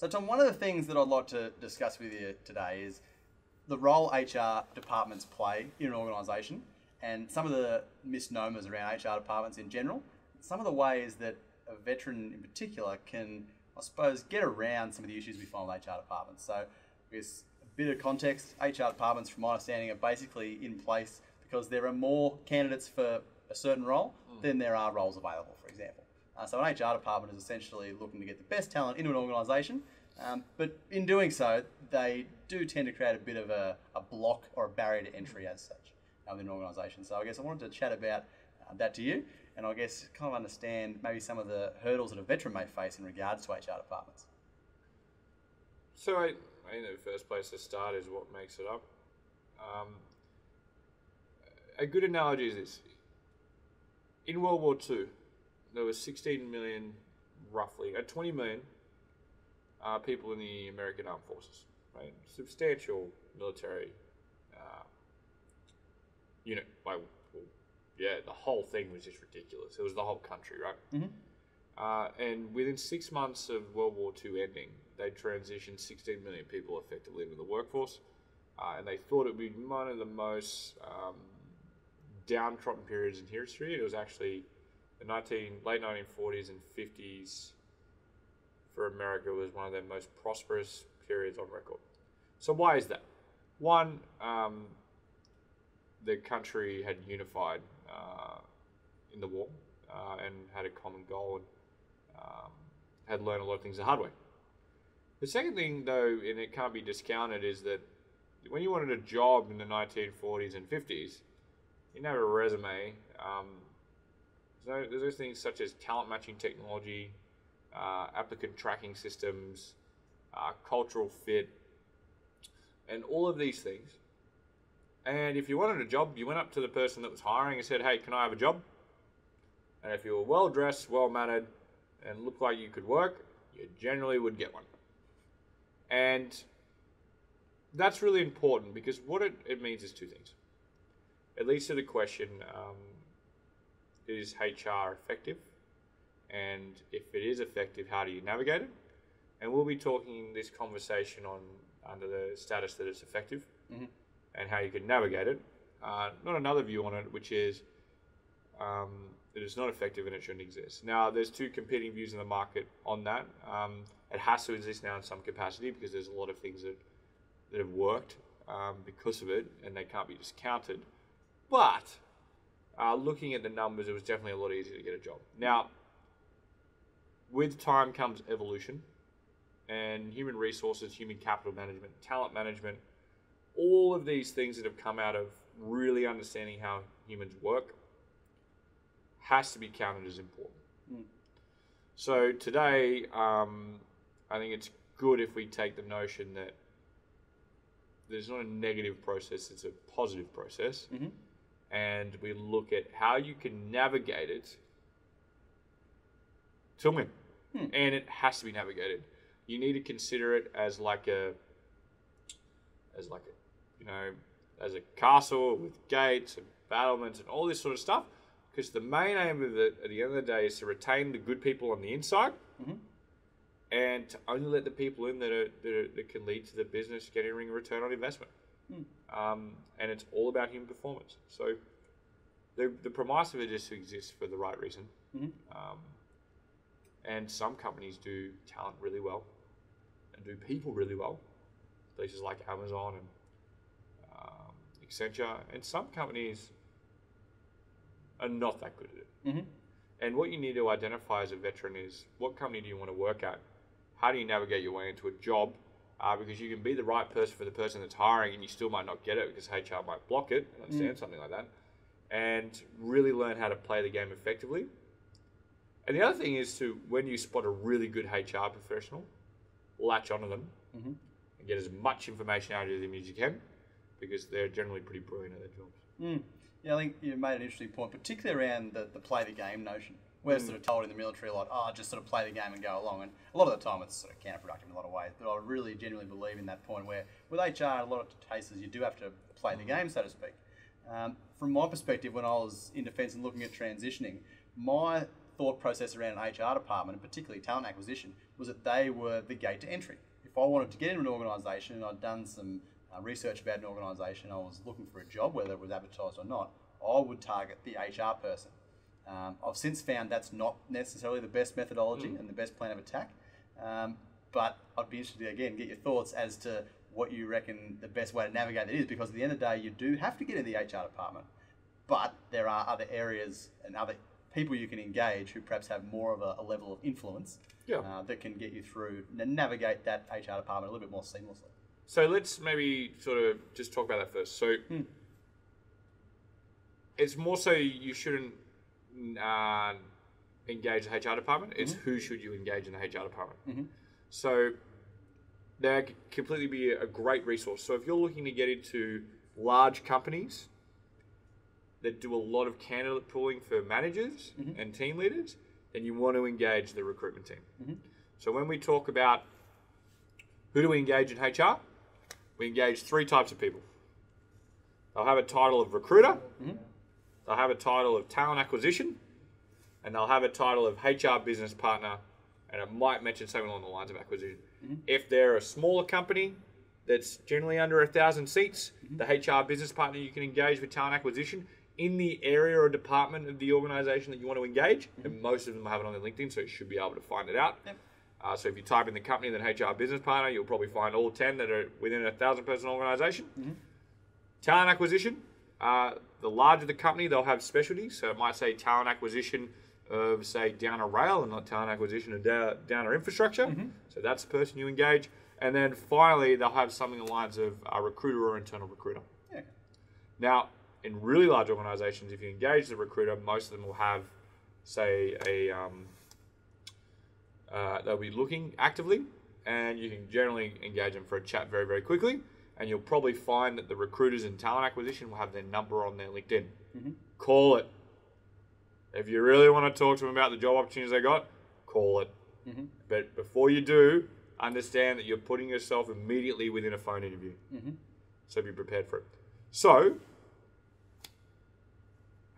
So Tom, one of the things that I'd like to discuss with you today is the role HR departments play in an organisation and some of the misnomers around HR departments in general, some of the ways that a veteran in particular can, I suppose, get around some of the issues we find with HR departments. So I guess a bit of context, HR departments, from my understanding, are basically in place because there are more candidates for a certain role than there are roles available, for example. So an HR department is essentially looking to get the best talent into an organisation, but in doing so, they do tend to create a bit of a block or a barrier to entry as such within an organisation. So I guess I wanted to chat about that to you, and I guess kind of understand maybe some of the hurdles that a veteran may face in regards to HR departments. So I think the first place to start is what makes it up. A good analogy is this. In World War II, there was 16 million, roughly, 20 million people in the American Armed Forces, right? Substantial military unit. The whole thing was just ridiculous. It was the whole country, right? Mm-hmm. And within 6 months of World War II ending, they transitioned 16 million people effectively into the workforce, and they thought it would be one of the most downtrodden periods in history. It was actually the late 1940s and 50s for America was one of their most prosperous periods on record. So why is that? One, the country had unified in the war and had a common goal and had learned a lot of things the hard way. The second thing, though, and it can't be discounted, is that when you wanted a job in the 1940s and 50s, you didn't have a resume. There's those things such as talent matching technology, applicant tracking systems, cultural fit, and all of these things. And if you wanted a job, you went up to the person that was hiring and said, "Hey, can I have a job?" And if you were well dressed, well mannered, and looked like you could work, you generally would get one. And that's really important because what it means is two things. It leads to the question, is HR effective? And if it is effective, how do you navigate it? And we'll be talking this conversation under the status that it's effective, mm-hmm. and how you can navigate it. Not another view on it, which is that it's not effective and it shouldn't exist. Now, there's two competing views in the market on that. It has to exist now in some capacity because there's a lot of things that have worked because of it, and they can't be discounted. But looking at the numbers, it was definitely a lot easier to get a job. Now, with time comes evolution, and human resources, human capital management, talent management, all of these things that have come out of really understanding how humans work has to be counted as important. Mm. So today, I think it's good if we take the notion that there's not a negative process, it's a positive process. Mm-hmm. And we look at how you can navigate it to win. And it has to be navigated. You need to consider it as a castle with gates and battlements and all this sort of stuff. Because the main aim of it at the end of the day is to retain the good people on the inside, mm-hmm. and to only let the people in that can lead to the business getting a return on investment. And it's all about human performance. So the premise of it is to exist for the right reason. Mm-hmm. And some companies do talent really well and do people really well. Places like Amazon and Accenture. And some companies are not that good at it. Mm-hmm. And what you need to identify as a veteran is what company do you want to work at? How do you navigate your way into a job? Because you can be the right person for the person that's hiring and you still might not get it because HR might block it, something like that, and really learn how to play the game effectively. And the other thing is to, when you spot a really good HR professional, latch onto them, mm-hmm. and get as much information out of them as you can, because they're generally pretty brilliant at their jobs. Mm. Yeah, I think you made an interesting point, particularly around the play the game notion. We're sort of told in the military a lot, just sort of play the game and go along. And a lot of the time it's sort of counterproductive in a lot of ways. But I really genuinely believe in that point where with HR, in a lot of cases, you do have to play the game, so to speak. From my perspective, when I was in defence and looking at transitioning, my thought process around an HR department, and particularly talent acquisition, was that they were the gate to entry. If I wanted to get into an organisation and I'd done some research about an organisation, I was looking for a job, whether it was advertised or not, I would target the HR person. I've since found that's not necessarily the best methodology and the best plan of attack, but I'd be interested to, again, get your thoughts as to what you reckon the best way to navigate it is, because at the end of the day, you do have to get in the HR department, but there are other areas and other people you can engage who perhaps have more of a level of influence that can get you through and navigate that HR department a little bit more seamlessly. So let's maybe sort of just talk about that first. So it's more so you shouldn't engage the HR department. It's who should you engage in the HR department. So that could completely be a great resource. So if you're looking to get into large companies that do a lot of candidate pooling for managers and team leaders, then you want to engage the recruitment team. So when we talk about who do we engage in HR, we engage 3 types of people. They'll have a title of recruiter, they'll have a title of talent acquisition, and they'll have a title of HR business partner, and it might mention something along the lines of acquisition. If they're a smaller company that's generally under 1,000 seats, the HR business partner you can engage with talent acquisition in the area or department of the organisation that you want to engage, and most of them have it on their LinkedIn, so you should be able to find it out. So if you type in the company, then HR business partner, you'll probably find all 10 that are within a 1,000-person organisation. Talent acquisition, the larger the company, they'll have specialties. So it might say talent acquisition of, say, Downer Rail and not talent acquisition of Downer Infrastructure. So that's the person you engage. And then finally, they'll have something along the lines of a recruiter or internal recruiter. Now, in really large organisations, if you engage the recruiter, most of them will have, say, they'll be looking actively, and you can generally engage them for a chat very, very quickly. And you'll probably find that the recruiters in talent acquisition will have their number on their LinkedIn. Call it. If you really want to talk to them about the job opportunities they got, call it. But before you do, understand that you're putting yourself immediately within a phone interview. So be prepared for it. So,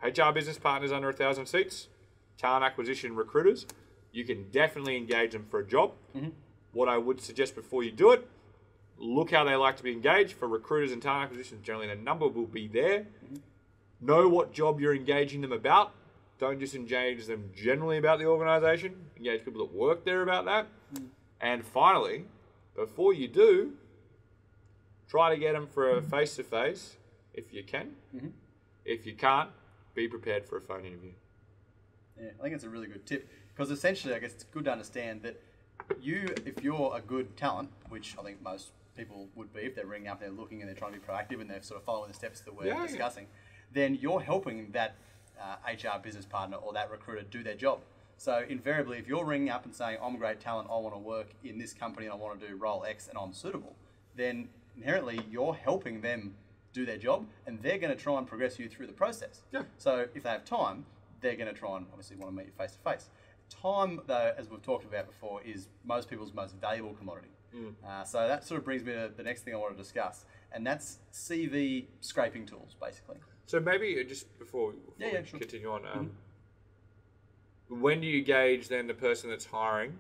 HR business partners under 1,000 seats, talent acquisition recruiters, you can definitely engage them for a job. What I would suggest before you do it, look how they like to be engaged. For recruiters and talent acquisition, generally their number will be there. Know what job you're engaging them about. Don't just engage them generally about the organisation. Engage people that work there about that. And finally, before you do, try to get them for a face-to-face if you can. If you can't, be prepared for a phone interview. Yeah, I think it's a really good tip, because essentially I guess it's good to understand that if you're a good talent, which I think most people would be if they're ringing up and they're looking and they're trying to be proactive and they're sort of following the steps that we're discussing, then you're helping that HR business partner or that recruiter do their job. So invariably, if you're ringing up and saying, I'm a great talent, I want to work in this company and I want to do role X and I'm suitable, then inherently you're helping them do their job and they're going to try and progress you through the process. So if they have time, they're going to try and obviously want to meet you face to face. Time, though, as we've talked about before, is most people's most valuable commodity. So that sort of brings me to the next thing I want to discuss, and that's CV scraping tools, basically. So maybe just before we continue on, when do you gauge then the person that's hiring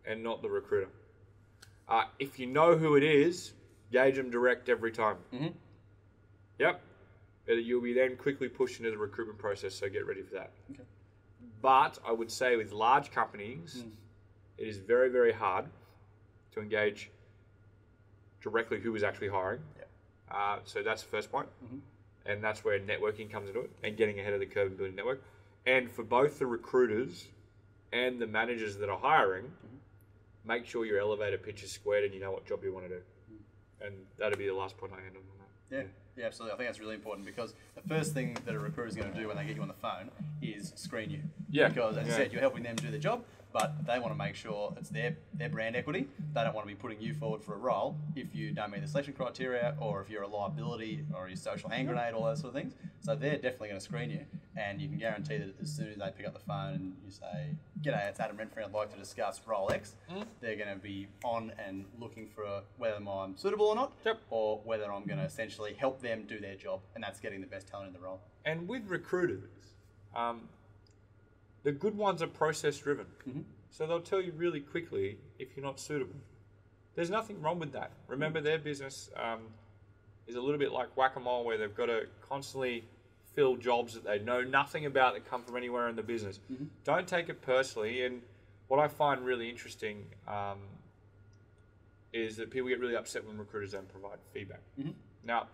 and not the recruiter? If you know who it is, gauge them direct every time. You'll be then quickly pushed into the recruitment process, so get ready for that. But I would say with large companies, it is very, very hard to engage directly who is actually hiring. So that's the first point. And that's where networking comes into it and getting ahead of the curve and building a network. And for both the recruiters and the managers that are hiring, make sure your elevator pitch is squared and you know what job you want to do. And that'll be the last point I end on that. Yeah, absolutely. I think that's really important, because the first thing that a recruiter is going to do when they get you on the phone is screen you. Because, as you said, you're helping them do their job, but they want to make sure it's their brand equity. They don't want to be putting you forward for a role if you don't meet the selection criteria, or if you're a liability, or you're a social hand grenade, all those sort of things. So they're definitely going to screen you, and you can guarantee that as soon as they pick up the phone and you say, "G'day, it's Adam Renfrey, I'd like to discuss role X," they're going to be on and looking for whether I'm suitable or not, or whether I'm going to essentially help them do their job, and that's getting the best talent in the role. And with recruiters, The good ones are process-driven. So they'll tell you really quickly if you're not suitable. There's nothing wrong with that. Remember, their business is a little bit like whack-a-mole, where they've got to constantly fill jobs that they know nothing about that come from anywhere in the business. Don't take it personally. And what I find really interesting is that people get really upset when recruiters don't provide feedback. Now,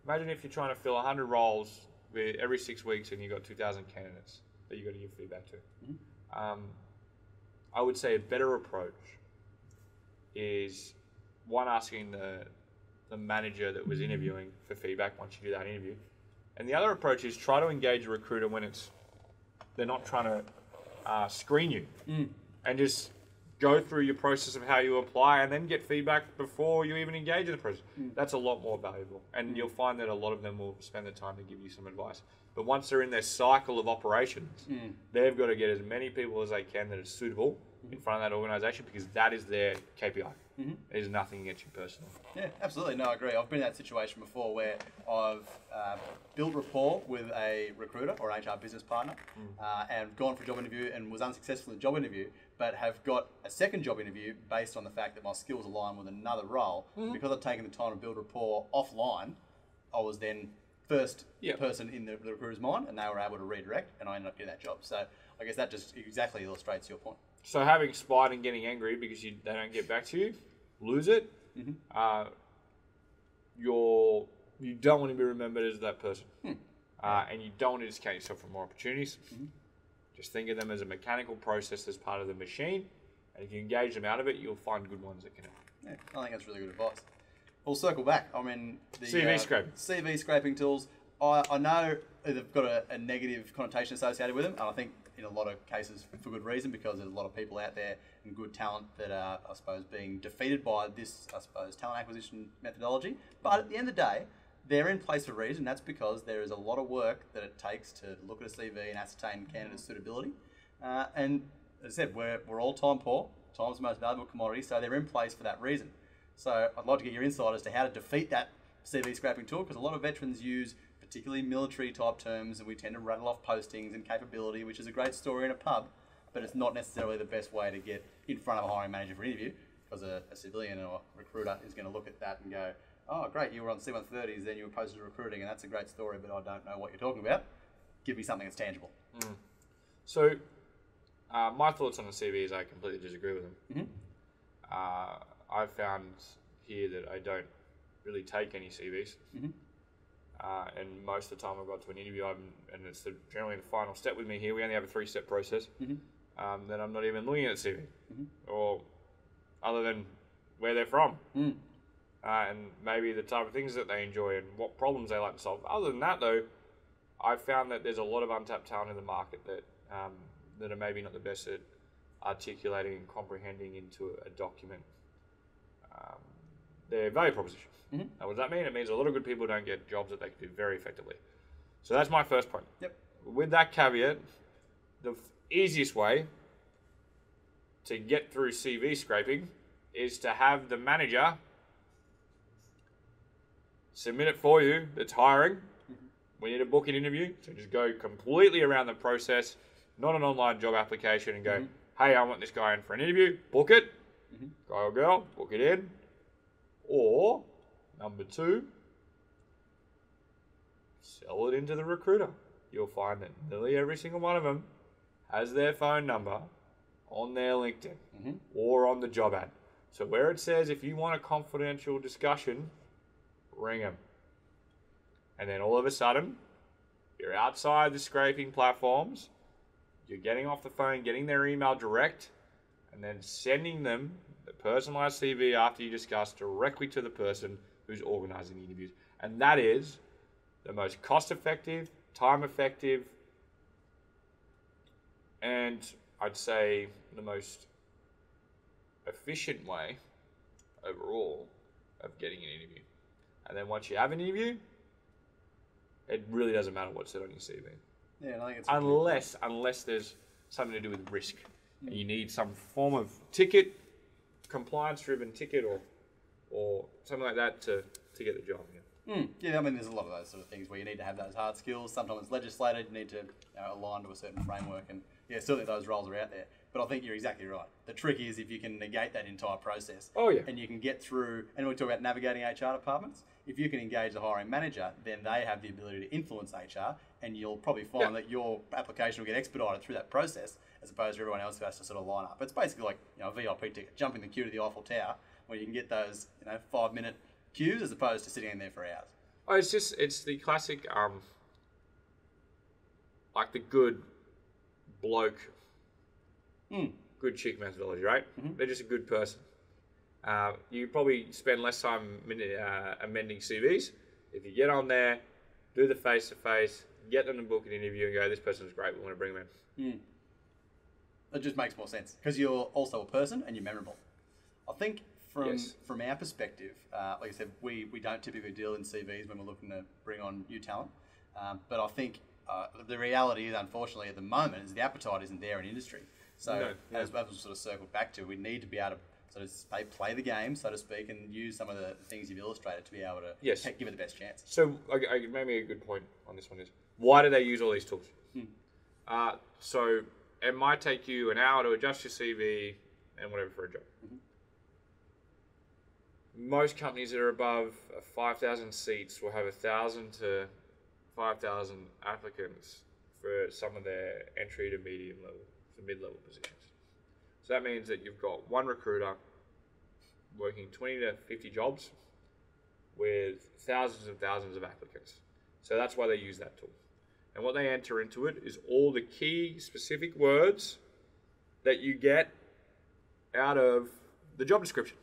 imagine if you're trying to fill 100 roles with every 6 weeks and you've got 2,000 candidates that you've got to give feedback to. I would say a better approach is one, asking the manager that was interviewing for feedback once you do that interview. And the other approach is try to engage a recruiter when they're not trying to screen you, and just go through your process of how you apply and then get feedback before you even engage in the process. That's a lot more valuable. And you'll find that a lot of them will spend the time to give you some advice. But once they're in their cycle of operations, they've got to get as many people as they can that are suitable in front of that organisation, because that is their KPI. There's nothing against you personally. Yeah, absolutely. No, I agree. I've been in that situation before where I've built rapport with a recruiter or an HR business partner and gone for a job interview and was unsuccessful in the job interview, but have got a second job interview based on the fact that my skills align with another role. Because I've taken the time to build rapport offline, I was then first person in the recruiter's mind, and they were able to redirect, and I ended up getting that job. So I guess that just exactly illustrates your point. So having spite and getting angry because they don't get back to you, lose it. You don't want to be remembered as that person, and you don't want to discount yourself from more opportunities. Just think of them as a mechanical process as part of the machine, and if you engage them out of it, you'll find good ones that can help. Yeah, I think that's really good advice. We'll circle back. I mean, the CV scraping. CV scraping tools, I know they've got a negative connotation associated with them, and I think in a lot of cases for good reason, because there's a lot of people out there and good talent that are, I suppose, being defeated by this, I suppose, talent acquisition methodology. But at the end of the day, they're in place for a reason. That's because there is a lot of work that it takes to look at a CV and ascertain candidate's suitability. And as I said, we're all time poor. Time's the most valuable commodity, so they're in place for that reason. So I'd like to get your insight as to how to defeat that CV scraping tool, because a lot of veterans use particularly military type terms, and we tend to rattle off postings and capability, which is a great story in a pub, but it's not necessarily the best way to get in front of a hiring manager for an interview, because a civilian or a recruiter is going to look at that and go, oh, great, you were on C-130s, then you were posted to recruiting, and that's a great story, but I don't know what you're talking about. Give me something that's tangible. So, my thoughts on the CV is I completely disagree with them. I've found here that I don't really take any CVs. And most of the time I've got to an interview, and it's generally the final step with me here. We only have a 3-step process. Then I'm not even looking at the CV, or other than where they're from, and maybe the type of things that they enjoy and what problems they like to solve. Other than that, though, I've found that there's a lot of untapped talent in the market that that are maybe not the best at articulating and comprehending into a document their value proposition. Now, what does that mean? It means a lot of good people don't get jobs that they can do very effectively. So that's my first point. With that caveat, the easiest way to get through CV scraping is to have the manager submit it for you that's hiring. We need to book an interview, so just go completely around the process, not an online job application, and go, hey, I want this guy in for an interview, book it, guy or girl, book it in. Or, number 2, sell it into the recruiter. You'll find that nearly every single one of them has their phone number on their LinkedIn or on the job ad. So where it says, if you want a confidential discussion, ring them. And then all of a sudden, you're outside the scraping platforms, you're getting off the phone, getting their email direct, and then sending them the personalized CV after you discuss directly to the person who's organizing the interviews. And that is the most cost-effective, time-effective, and I'd say the most efficient way overall of getting an interview. And then once you have an interview, it really doesn't matter what's said on your CV. Yeah, and I think it's unless there's something to do with risk, and you need some form of ticket, compliance-driven ticket, or something like that to get the job. Yeah, I mean, there's a lot of those sort of things where you need to have those hard skills. Sometimes it's legislated, you need to align to a certain framework, and yeah, certainly those roles are out there. But I think you're exactly right. The trick is if you can negate that entire process, and you can get through, and we talk about navigating HR departments, if you can engage the hiring manager, then they have the ability to influence HR, and you'll probably find that your application will get expedited through that process, as opposed to everyone else who has to sort of line up. It's basically like a VIP ticket, jumping the queue to the Eiffel Tower, where you can get those 5-minute queues as opposed to sitting in there for hours. Oh, it's the classic, like the good bloke, good chick methodology, right? They're just a good person. You probably spend less time amending CVs. If you get on there, do the face-to-face, get them to book an interview and go, this person's great, we want to bring them in. It just makes more sense because you're also a person and you're memorable. I think from our perspective, like I said, we don't typically deal in CVs when we're looking to bring on new talent. But I think the reality is, unfortunately, at the moment, is the appetite isn't there in industry. So as we sort of circled back to, we need to be able to sort of play the game, so to speak, and use some of the things you've illustrated to be able to give it the best chance. So maybe a good point on this one is, why do they use all these tools? So it might take you an hour to adjust your CV and whatever for a job. Most companies that are above 5,000 seats will have 1,000 to 5,000 applicants for some of their entry to medium level to mid-level positions. So that means that you've got one recruiter working 20 to 50 jobs with thousands and thousands of applicants. So that's why they use that tool. And what they enter into it is all the key specific words that you get out of the job description.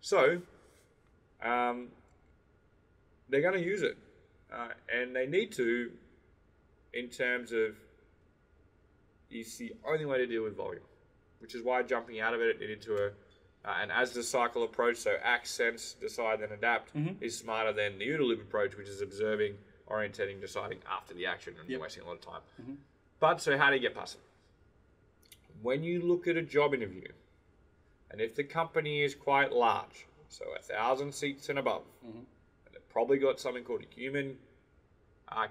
So they're going to use it. And they need to, in terms of, it's the only way to deal with volume, which is why jumping out of it and into an as the cycle approach, so act, sense, decide, then adapt, is smarter than the OODA loop approach, which is observing, orientating, deciding after the action, and you're wasting a lot of time. But so how do you get past it? When you look at a job interview, and if the company is quite large, so 1,000 seats and above, and they've probably got something called a human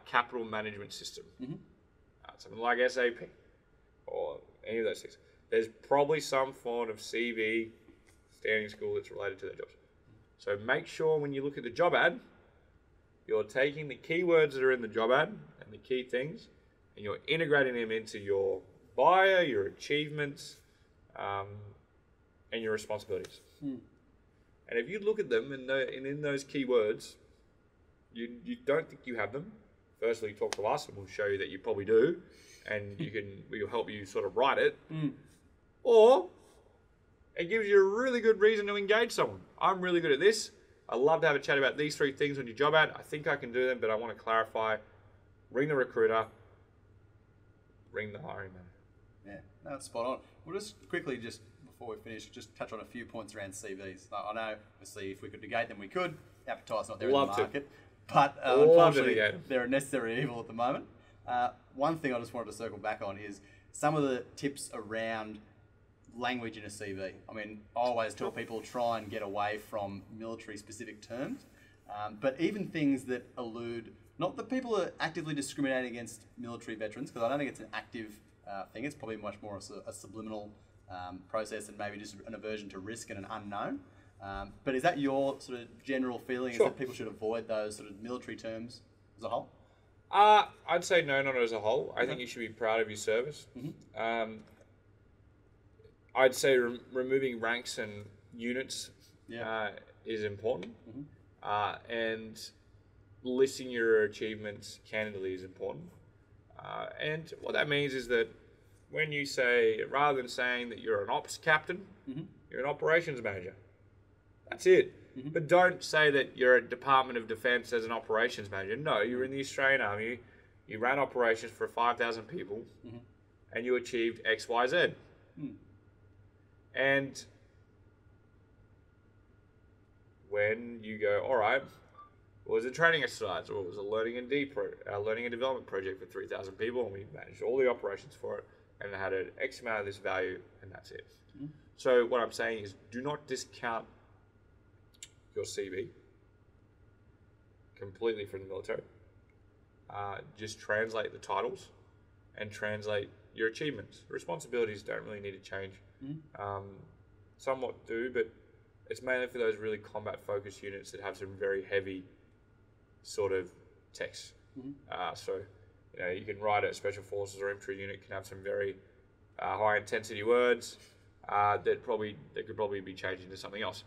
capital management system, something like SAP, or any of those things. There's probably some form of CV standing school that's related to their jobs. So make sure when you look at the job ad, you're taking the keywords that are in the job ad and the key things, and you're integrating them into your bio, your achievements, and your responsibilities. And if you look at them and in those keywords, you don't think you have them, firstly talk to us and we'll show you that you probably do, and we'll help you sort of write it. Or it gives you a really good reason to engage someone. I'm really good at this. I'd love to have a chat about these 3 things on your job ad. I think I can do them, but I want to clarify. Ring the recruiter. Ring the hiring manager. Yeah, that's spot on. We'll just quickly, just before we finish, just touch on a few points around CVs. I know, obviously, if we could negate them, we could. Appetite's not there in the market. But unfortunately, they're a necessary evil at the moment. One thing I just wanted to circle back on is some of the tips around language in a CV. I mean, I always tell people try and get away from military-specific terms, but even things that allude, not that people are actively discriminating against military veterans, because I don't think it's an active thing. It's probably much more a subliminal process and maybe just an aversion to risk and an unknown. But is that your sort of general feeling, is that people should avoid those sort of military terms as a whole? I'd say no, not as a whole. I think you should be proud of your service. I'd say removing ranks and units is important. And listing your achievements candidly is important. And what that means is that when you say, rather than saying that you're an ops captain, you're an operations manager. That's it. But don't say that you're a Department of Defence as an operations manager. No, you're in the Australian Army. You ran operations for 5,000 people, and you achieved X, Y, Z. And when you go, all right, well, it was a training exercise, or it was a learning and development project for 3,000 people, and we managed all the operations for it, and it had an X amount of this value, and that's it. So what I'm saying is, do not discount your CV. completely from the military. Just translate the titles and translate your achievements. Responsibilities don't really need to change. Somewhat do, but it's mainly for those really combat-focused units that have some very heavy sort of text. So, you can write a special forces or infantry unit can have some very high-intensity words that could probably be changed into something else.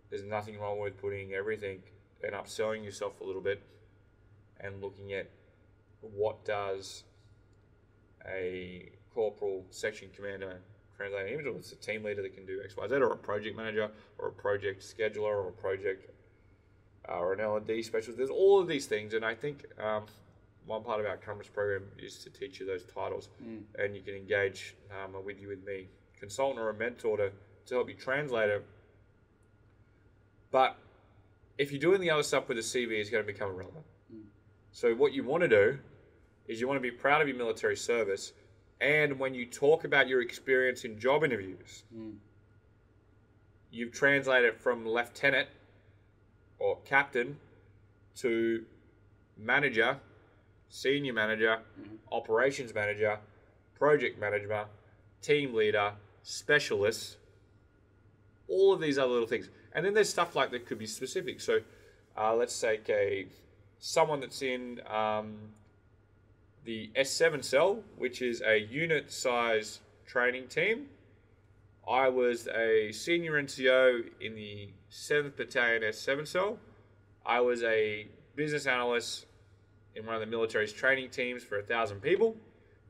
There's nothing wrong with putting everything and upselling yourself a little bit and looking at what does a corporal section commander translate into. It's a team leader that can do X, Y, Z, or a project manager, or a project scheduler, or a project or an L&D specialist. There's all of these things, and I think one part of our Compass program is to teach you those titles, and you can engage with me, consultant or a mentor to help you translate it. But if you're doing the other stuff with the CV, it's going to become irrelevant. So what you want to do is you want to be proud of your military service, and when you talk about your experience in job interviews, you've translated from lieutenant or captain to manager, senior manager, operations manager, project manager, team leader, specialist, all of these other little things. And then there's stuff like that could be specific. So let's take someone that's in the S7 cell, which is a unit size training team. I was a senior NCO in the 7th Battalion S7 cell. I was a business analyst in one of the military's training teams for 1,000 people.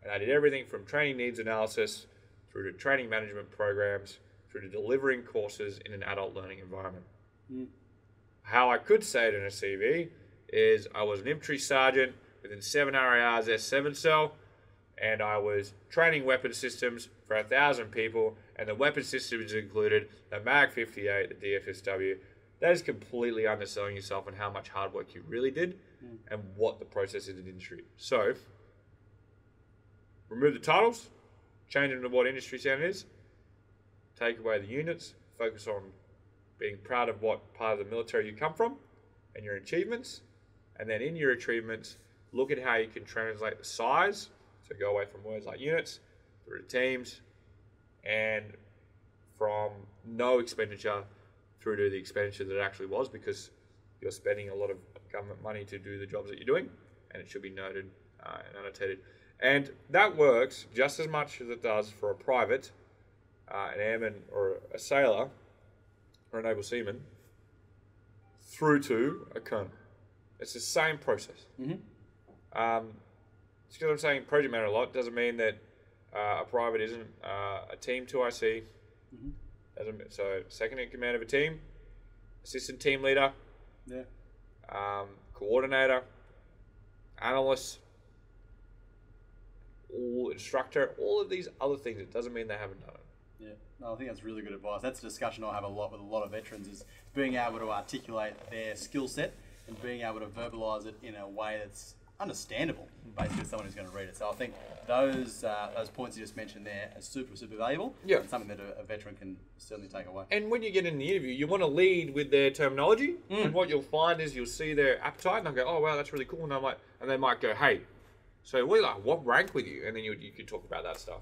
And I did everything from training needs analysis through to training management programs, through to delivering courses in an adult learning environment. How I could say it in a CV is I was an infantry sergeant within 7 RAR's S7 cell, and I was training weapon systems for 1,000 people, and the weapon systems included the MAG-58, the DFSW. That is completely underselling yourself and how much hard work you really did and what the process is in industry. So, remove the titles, change them to what industry standard is, take away the units, focus on being proud of what part of the military you come from and your achievements, and then in your achievements, look at how you can translate the size, so go away from words like units, through to teams, and from no expenditure through to the expenditure that it actually was, because you're spending a lot of government money to do the jobs that you're doing, and it should be noted and annotated. And that works just as much as it does for a private, an airman, or a sailor, or a naval seaman, through to a colonel. It's the same process. Just because I'm saying project manager a lot doesn't mean that a private isn't a team 2IC. So second in command of a team, assistant team leader, coordinator, analyst, instructor, all of these other things. It doesn't mean they haven't done it. Yeah, no, I think that's really good advice. That's a discussion I have a lot with a lot of veterans, is being able to articulate their skill set and being able to verbalise it in a way that's understandable, basically, to someone who's going to read it. So I think those points you just mentioned there are super, super valuable. Yeah. And something that a veteran can certainly take away. And when you get in the interview, you want to lead with their terminology. And what you'll find is you'll see their appetite, and they'll go, "Oh wow, that's really cool." And they might go, "Hey, so what rank with you?" And then you could talk about that stuff.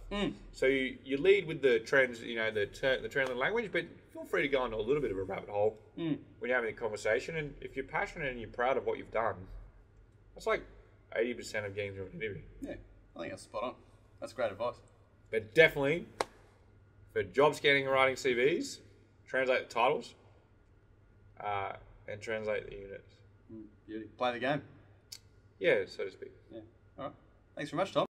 So you lead with the trends, the trend language, but feel free to go into a little bit of a rabbit hole when you're having a conversation. And if you're passionate and you're proud of what you've done, that's like 80% of getting through an interview. Yeah, I think that's spot on. That's great advice. But definitely, for job scanning and writing CVs, translate the titles and translate the units. Beauty. Play the game. Yeah, so to speak. Yeah. All right. Thanks very much, Tom.